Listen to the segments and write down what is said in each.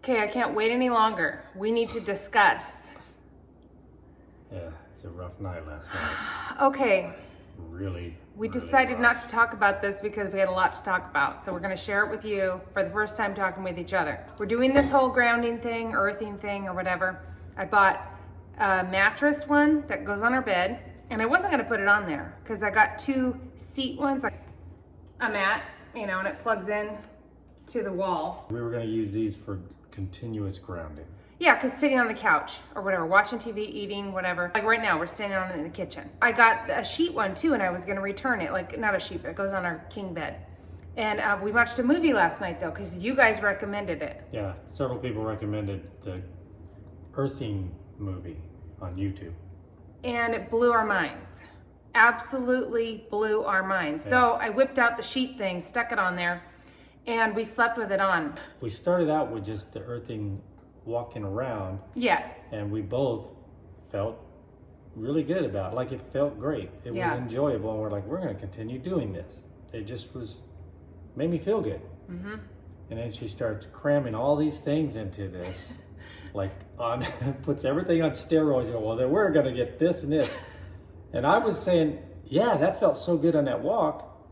Okay, I can't wait any longer. We need to discuss. Yeah, it's a rough night last night. Okay. We decided rough. not to talk about this because we had a lot to talk about. So we're going to share it with you for the first time talking with each other. We're doing this whole grounding thing, earthing thing, or whatever. I bought a mattress one that goes on our bed, and I wasn't going to put it on there because I got 2 seat ones, like a mat, and it plugs in to the wall. We were going to use these for continuous grounding. Yeah, because sitting on the couch or whatever, watching TV, eating, whatever. Like right now, we're standing on it in the kitchen. I got a sheet one too, and I was gonna return it. Like, not a sheet, but it goes on our king bed. And we watched a movie last night though, because you guys recommended it. Yeah, several people recommended the earthing movie on YouTube. And it blew our minds. Absolutely blew our minds. Yeah. So I whipped out the sheet thing, stuck it on there, and we slept with it on. We started out with just the earthing walking around. Yeah. And we both felt really good about it. Like, it felt great. It was enjoyable, and we're like, we're going to continue doing this. It just made me feel good. Mm-hmm. And then she starts cramming all these things into this, like puts everything on steroids. You know, well, then we're going to get this and this. And I was saying, yeah, that felt so good on that walk.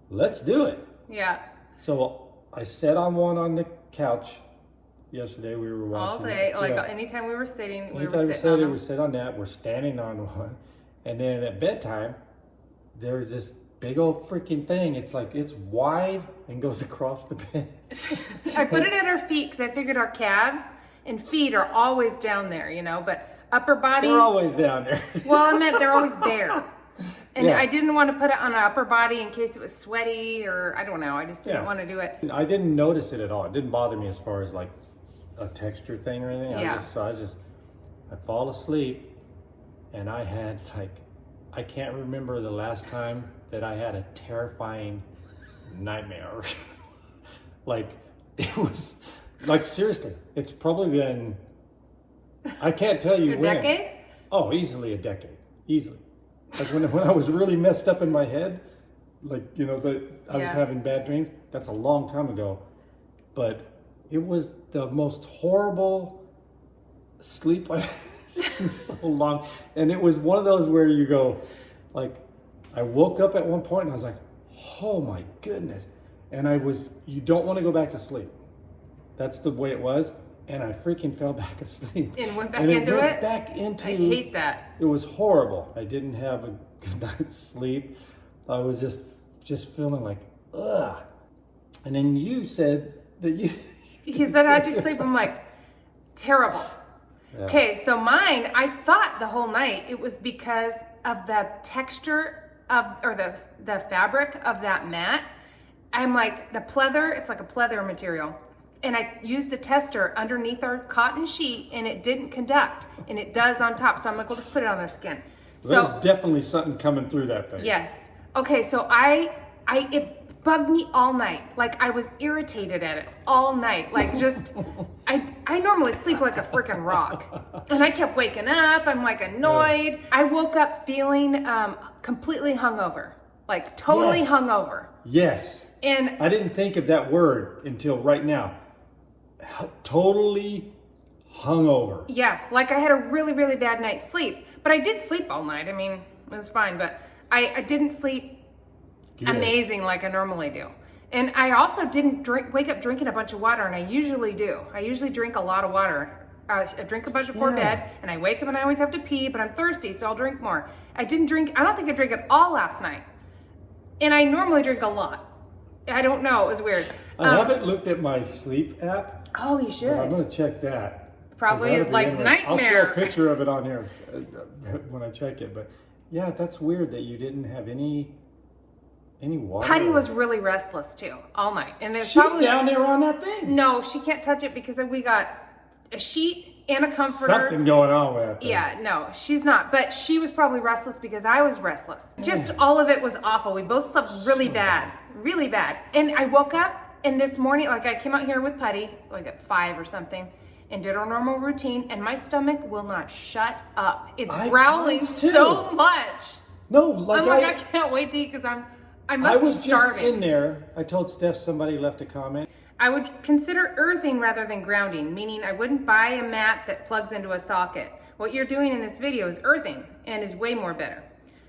Let's do it. Yeah. So I sat on one on the couch. Yesterday we were watching. All day, like anytime we were sitting, anytime we were sitting on them. We sit on that. We're standing on one, and then at bedtime, there's this big old freaking thing. It's like it's wide and goes across the bed. I put it at our feet because I figured our calves and feet are always down there, but upper body. They're always down there. Well, I meant they're always bare. And I didn't want to put it on our upper body in case it was sweaty or I don't know. I just didn't want to do it. I didn't notice it at all. It didn't bother me as far as like a texture thing or anything. Yeah. I fall asleep, and I had I can't remember the last time that I had a terrifying nightmare. Like, it was, like, seriously, it's probably been, I can't tell you A when. decade? Oh, easily a decade. Easily. Like when I was really messed up in my head, like, I was having bad dreams. That's a long time ago. But it was the most horrible sleep I've had in so long. And it was one of those where you go, like, I woke up at one point and I was like, oh my goodness. And you don't want to go back to sleep. That's the way it was. And I freaking fell back asleep. And went back into it? Back into. I hate that. It was horrible. I didn't have a good night's sleep. I was just feeling like, ugh. And then you said that you... He said, how'd you sleep? I'm like, terrible. Yeah. Okay, so mine, I thought the whole night it was because of the texture or the fabric of that mat. I'm like, the pleather, it's like a pleather material. And I used the tester underneath our cotton sheet and it didn't conduct, and it does on top. So I'm like, we'll just put it on their skin. There's definitely something coming through that thing. Yes. Okay, so it bugged me all night. Like, I was irritated at it all night. Like, just, I normally sleep like a freaking rock. And I kept waking up. I'm like annoyed. Yeah. I woke up feeling completely hungover. Like, totally hungover. Yes. And I didn't think of that word until right now. Totally hungover. Yeah, like I had a really, really bad night's sleep. But I did sleep all night. I mean, it was fine. But I didn't sleep amazing like I normally do. And I also didn't wake up drinking a bunch of water, and I usually do. I usually drink a lot of water. I drink a bunch before bed, and I wake up and I always have to pee, but I'm thirsty, so I'll drink more. I don't think I drank it all last night. And I normally drink a lot. I don't know, it was weird. I haven't looked at my sleep app. Oh, you should. I'm going to check that. Probably is like nightmare. I'll show a picture of it on here when I check it. But yeah, that's weird that you didn't have any water. Patty was really restless too, all night. And she's down there on that thing. No, she can't touch it because then we got a sheet and a comforter. Something going on with that thing. Yeah, no, she's not. But she was probably restless because I was restless. Just all of it was awful. We both slept really bad. Really bad. And I woke up, and this morning, like, I came out here with Putty, like at 5 or something, and did our normal routine, and my stomach will not shut up. It's growling so much. No, like I can't wait to eat because I must be starving. I was just in there. I told Steph somebody left a comment. I would consider earthing rather than grounding, meaning I wouldn't buy a mat that plugs into a socket. What you're doing in this video is earthing and is way more better.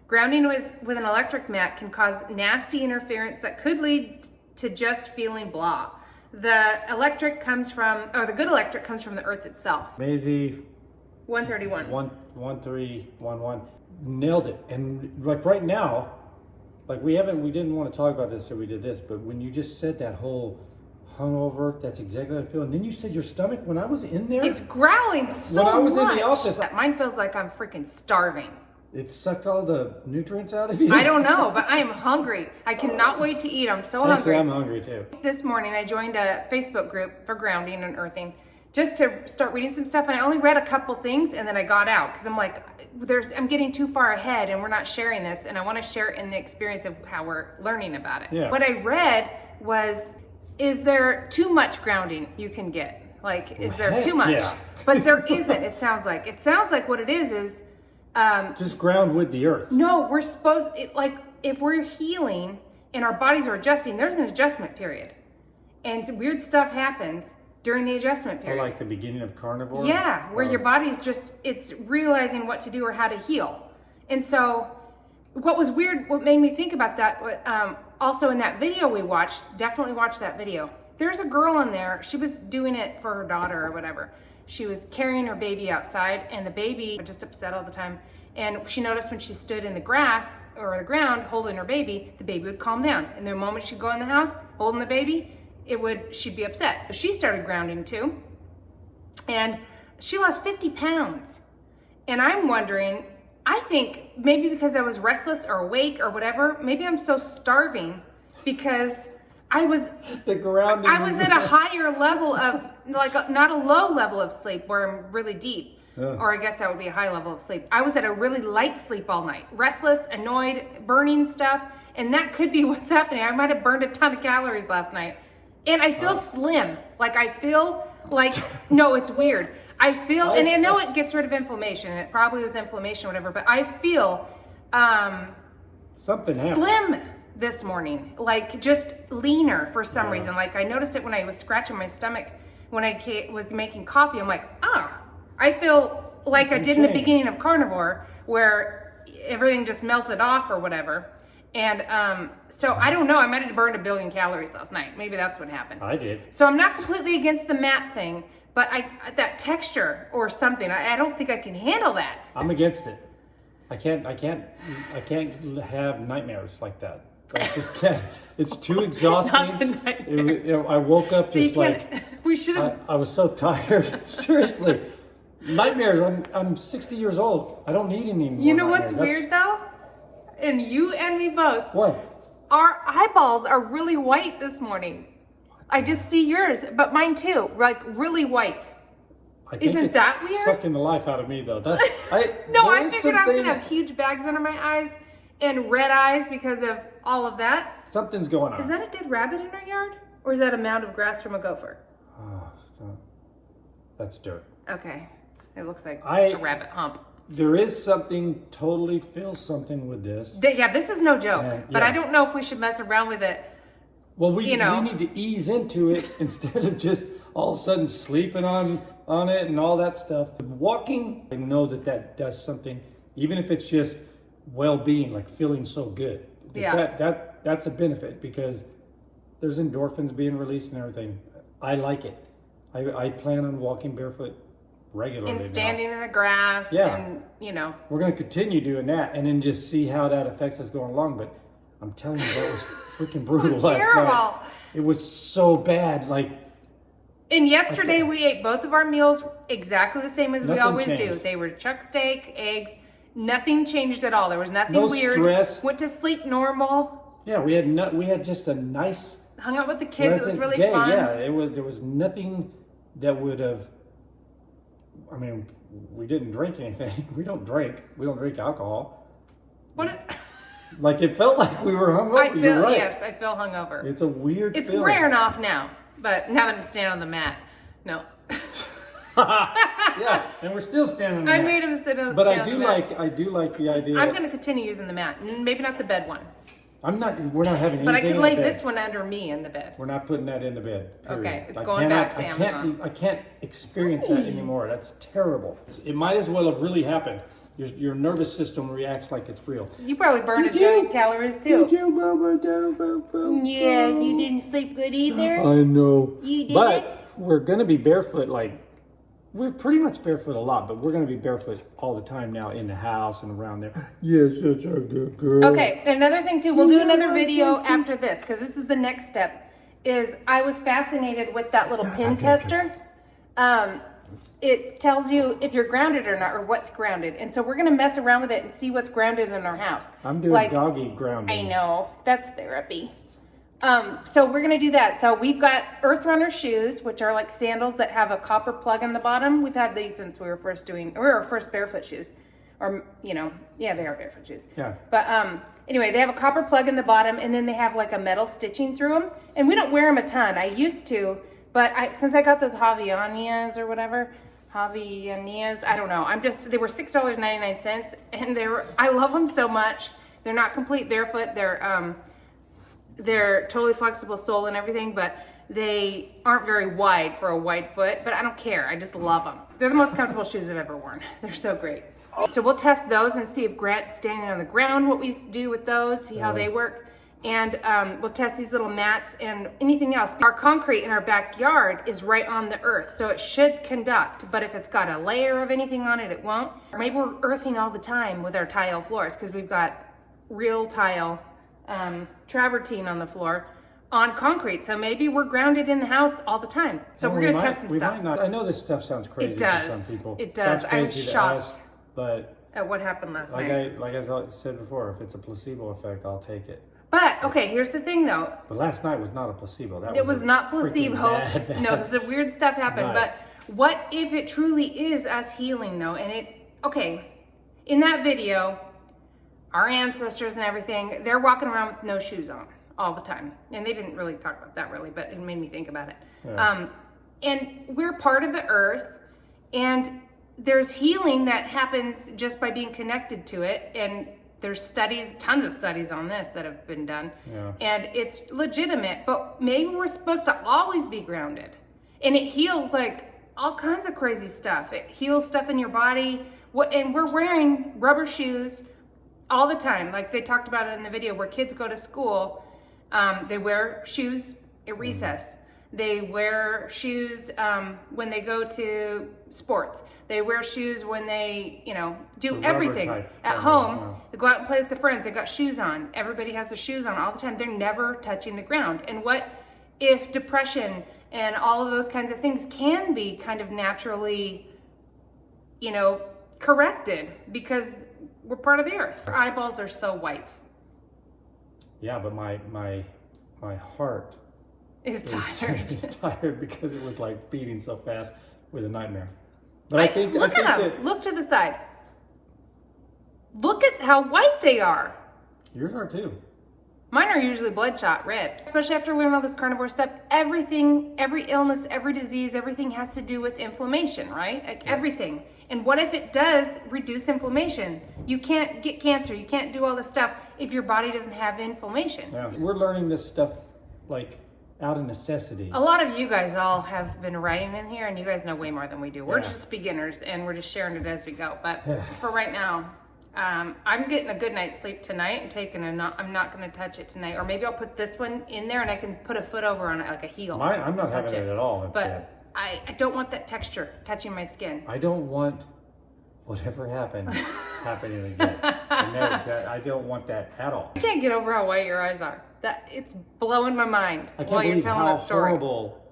Grounding with an electric mat can cause nasty interference that could lead to just feeling blah. The good electric comes from the earth itself. Maisie. 131. 1311. Nailed it. And like right now, like we didn't want to talk about this, so we did this, but when you just said that whole hungover, that's exactly how I feel. And then you said your stomach, when I was in there. It's growling so much. When I was in the office. Mine feels like I'm freaking starving. It sucked all the nutrients out of you? I don't know, but I am hungry. I cannot wait to eat. I'm so hungry. Actually, I'm hungry too. This morning, I joined a Facebook group for grounding and earthing just to start reading some stuff. And I only read a couple things and then I got out because I'm like, I'm getting too far ahead and we're not sharing this. And I want to share it in the experience of how we're learning about it. Yeah. What I read was, is there too much grounding you can get? Like, is there too much? Yeah. But there isn't, it sounds like. It sounds like what it is just ground with the earth. no, we're supposed, if we're healing and our bodies are adjusting, there's an adjustment period. And weird stuff happens during the adjustment Or period. like the beginning of carnivore? Yeah, where your body's it's realizing what to do or how to heal. And so what was weird, what made me think about that, also in that video we watched, definitely watch that video. There's a girl in there, she was doing it for her daughter or whatever. She was carrying her baby outside and the baby was just upset all the time. And she noticed when she stood in the grass or the ground holding her baby, the baby would calm down. And the moment she'd go in the house holding the baby, she'd be upset. She started grounding too. And she lost 50 pounds. And I'm wondering, I think maybe because I was restless or awake or whatever, maybe I'm so starving because I was The grounding. I was at a higher level of, not a low level of sleep where I'm really deep. Or I guess that would be a high level of sleep. I was at a really light sleep all night. Restless, annoyed, burning stuff. And that could be what's happening. I might have burned a ton of calories last night. And I feel slim. No, it's weird. And I know it gets rid of inflammation. And it probably was inflammation or whatever. But I feel something happened. slim this morning. Like just leaner for some reason. Like I noticed it when I was scratching my stomach when I was making coffee. I'm like, I feel like I did in the beginning of carnivore where everything just melted off or whatever. And so I don't know, I might have burned 1 billion calories last night. Maybe that's what happened. I did. So I'm not completely against the mat thing, but that texture or something, I don't think I can handle that. I'm against it. I can't have nightmares like that. I just can't. It's too exhausting. Not the nightmares. I woke up just we should have. I was so tired. Seriously. Nightmares. I'm 60 years old. I don't need any more. You know what's weird though? And you and me both. What? Our eyeballs are really white this morning. I just see yours, but mine too, like really white. Isn't that weird? Sucking the life out of me though. I figured I was gonna have huge bags under my eyes and red eyes because of all of that. Something's going on. Is that a dead rabbit in our yard? Or is that a mound of grass from a gopher? Oh, that's dirt. Okay. It looks like a rabbit hump. There is something, totally feel something with this. Yeah, this is no joke. But I don't know if we should mess around with it. Well, we need to ease into it instead of just all of a sudden sleeping on it and all that stuff. Walking, I know that does something, even if it's just well-being, like feeling so good. That's a benefit because there's endorphins being released and everything. I like it. I plan on walking barefoot regularly and standing in the grass. And we're going to continue doing that and then just see how that affects us going along. But I'm telling you, that was freaking brutal. It was terrible. Last night. It was so bad. And yesterday we ate both of our meals exactly the same as we always do. They were chuck steak, eggs. Nothing changed at all. There was nothing weird. No stress. Went to sleep normal. Yeah, we had just a nice, hung out with the kids. It was really fun. Yeah, there was nothing that would have. I mean, we didn't drink anything. We don't drink alcohol. It felt like we were hungover. You're right. Yes, I feel hungover. It's a weird It's feeling. wearing off now, but now that I'm standing on the mat, no. Yeah, and we're still standing on the mat. I made him sit on the mat. But I do like the idea. I'm going to continue using the mat. Maybe not the bed one. We're not having anything. But I could in lay the bed. this one under me in the bed. We're not putting that in the bed. Period. Okay, it's going back to Amazon. I can't experience that anymore. That's terrible. It might as well have really happened. Your nervous system reacts like it's real. You probably burned a million calories too. Yeah, you didn't sleep good either? I know. You did But we're going to be barefoot we're pretty much barefoot a lot, but we're going to be barefoot all the time now in the house and around there. Yes, that's a good girl. Okay, another thing too, we'll do another video after this, because this is the next step, is I was fascinated with that little pin tester. It tells you if you're grounded or not, or what's grounded. And so we're going to mess around with it and see what's grounded in our house. I'm doing doggy grounding. I know, that's therapy. So we're going to do that. So we've got Earth Runner shoes, which are like sandals that have a copper plug in the bottom. We've had these since we were first our first barefoot shoes. Or, they are barefoot shoes. Yeah. But anyway, they have a copper plug in the bottom, and then they have like a metal stitching through them. And we don't wear them a ton. I used to, but since I got those Havaianas or whatever, Havaianas, I don't know. They were $6.99, and I love them so much. They're not complete barefoot. They're totally flexible sole and everything, but they aren't very wide for a wide foot, but I don't care. I just love them. They're the most comfortable shoes I've ever worn. They're so great. So we'll test those and see if Grant's standing on the ground, what we do with those, see how they work. And we'll test these little mats and anything else. Our concrete in our backyard is right on the earth, so it should conduct, but if it's got a layer of anything on it, it won't. Or maybe we're earthing all the time with our tile floors, because we've got real tile travertine on the floor on concrete. So maybe we're grounded in the house all the time. So we're going to test some stuff. I know this stuff sounds crazy to some people. It does. I'm shocked at what happened last night. Like I said before, if it's a placebo effect, I'll take it. But okay, here's the thing though. But last night was not a placebo. It was not placebo. Bad. No, some weird stuff happened. Right. But what if it truly is us healing though? And in that video, our ancestors and everything, they're walking around with no shoes on all the time. And they didn't really talk about that really, but it made me think about it. Yeah. And we're part of the earth, and there's healing that happens just by being connected to it. And there's tons of studies on this that have been done. Yeah. And it's legitimate, but maybe we're supposed to always be grounded. And it heals like all kinds of crazy stuff. It heals stuff in your body. And we're wearing rubber shoes all the time. Like they talked about it in the video where kids go to school, they wear shoes at recess. They wear shoes when they go to sports. They wear shoes when they, do everything. At home, wow. They go out and play with the friends. They got shoes on. Everybody has their shoes on all the time. They're never touching the ground. And what if depression and all of those kinds of things can be kind of naturally, corrected because we're part of the earth. Our eyeballs are so white. Yeah, but my heart is tired. Is tired because it was like beating so fast with a nightmare. But look at them. Look to the side. Look at how white they are. Yours are too. Mine are usually bloodshot red. Especially after learning all this carnivore stuff, everything, every illness, every disease, everything has to do with inflammation, right? Like everything. And what if it does reduce inflammation? You can't get cancer. You can't do all this stuff if your body doesn't have inflammation. Yeah. We're learning this stuff like out of necessity. A lot of you guys all have been writing in here, and you guys know way more than we do. We're just beginners, and we're just sharing it as we go. But for right now, I'm getting a good night's sleep tonight. I'm not going to touch it tonight. Or maybe I'll put this one in there, and I can put a foot over on it like a heel. I'm not having it at all. But I don't want that texture touching my skin. I don't want whatever happened happening again. I don't want that at all. I can't get over how white your eyes are. It's blowing my mind while you're telling that story. Horrible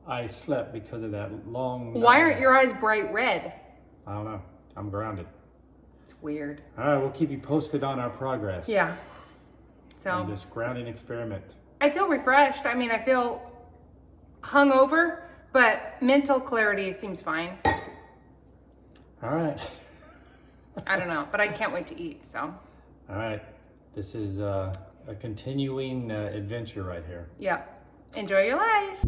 I slept because of that long. Why aren't your eyes bright red? I don't know. I'm grounded. It's weird. All right, we'll keep you posted on our progress. Yeah. So on this grounding experiment. I feel refreshed. I mean, I feel hungover, but mental clarity seems fine. All right. I don't know, but I can't wait to eat. So. All right. This is a continuing adventure right here. Yeah. Enjoy your life.